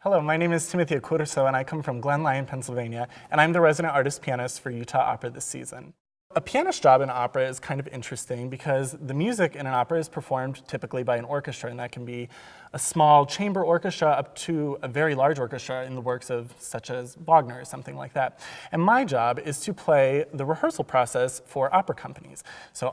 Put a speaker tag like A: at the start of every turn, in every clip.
A: Hello, my name is Timothy Accurso, and I come from Glen Lyon, Pennsylvania, and I'm the resident artist pianist for Utah Opera this season. A pianist job in opera is kind of interesting because the music in an opera is performed typically by an orchestra, and that can be a small chamber orchestra up to a very large orchestra in the works of such as Wagner or something like that. And my job is to play the rehearsal process for opera companies. So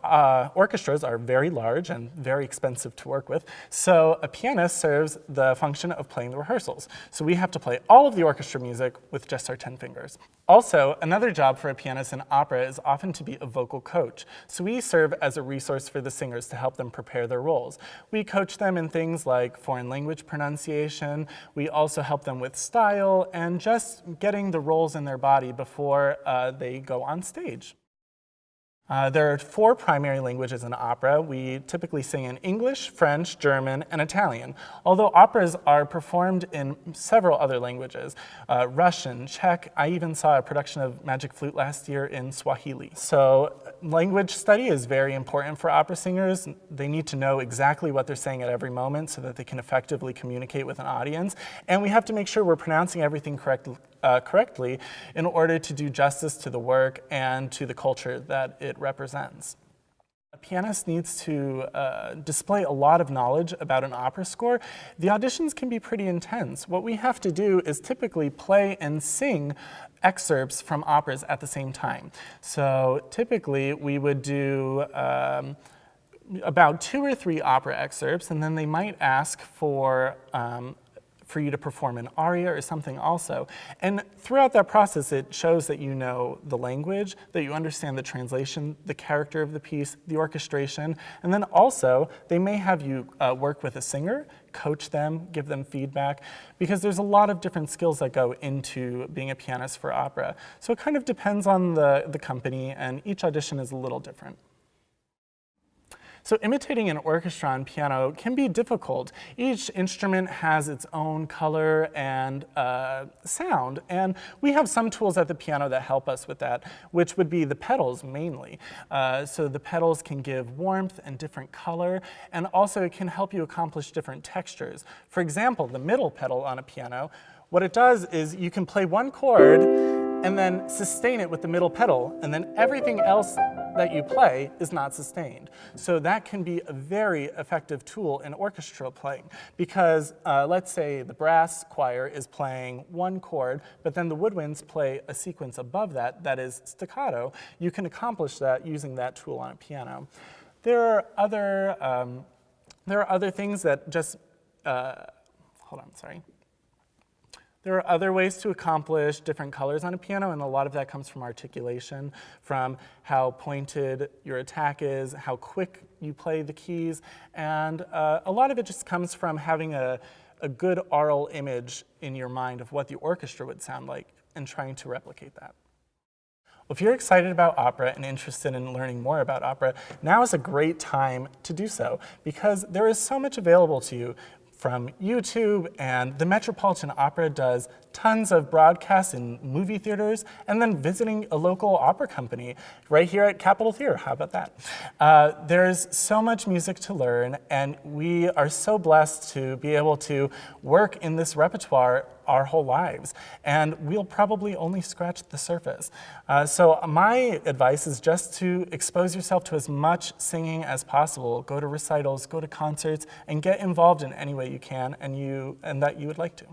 A: orchestras are very large and very expensive to work with, so a pianist serves the function of playing the rehearsals. So we have to play all of the orchestra music with just our 10 fingers. Also, another job for a pianist in opera is often to be a vocal coach. So we serve as a resource for the singers to help them prepare their roles. We coach them in things like foreign language pronunciation. We also help them with style and just getting the roles in their body before they go on stage. There are 4 primary languages in opera. We typically sing in English, French, German, and Italian, although operas are performed in several other languages, Russian, Czech. I even saw a production of Magic Flute last year in Swahili. So language study is very important for opera singers. They need to know exactly what they're saying at every moment so that they can effectively communicate with an audience, and we have to make sure we're pronouncing everything correctly in order to do justice to the work and to the culture that it represents. A pianist needs to display a lot of knowledge about an opera score. The auditions can be pretty intense. What we have to do is typically play and sing excerpts from operas at the same time. So typically we would do about 2 or 3 opera excerpts, and then they might ask for you to perform an aria or something also. And throughout that process, it shows that you know the language, that you understand the translation, the character of the piece, the orchestration, and then also they may have you work with a singer, coach them, give them feedback, because there's a lot of different skills that go into being a pianist for opera. So it kind of depends on the company, and each audition is a little different. So imitating an orchestra on piano can be difficult. Each instrument has its own color and sound, and we have some tools at the piano that help us with that, which would be the pedals mainly. So the pedals can give warmth and different color, and also it can help you accomplish different textures. For example, the middle pedal on a piano, what it does is you can play one chord and then sustain it with the middle pedal, and then everything else that you play is not sustained. So that can be a very effective tool in orchestral playing, because let's say the brass choir is playing one chord, but then the woodwinds play a sequence above that that is staccato. You can accomplish that using that tool on a piano. There are other things that just, hold on, sorry. There are other ways to accomplish different colors on a piano, and a lot of that comes from articulation, from how pointed your attack is, how quick you play the keys, and a lot of it just comes from having a good aural image in your mind of what the orchestra would sound like and trying to replicate that. Well, if you're excited about opera and interested in learning more about opera, now is a great time to do so, because there is so much available to you from YouTube, and the Metropolitan Opera does tons of broadcasts in movie theaters, and then visiting a local opera company right here at Capitol Theater. How about that? There's so much music to learn, and we are so blessed to be able to work in this repertoire our whole lives, and we'll probably only scratch the surface. So my advice is just to expose yourself to as much singing as possible. Go to recitals, go to concerts, and get involved in any way you can and that you would like to.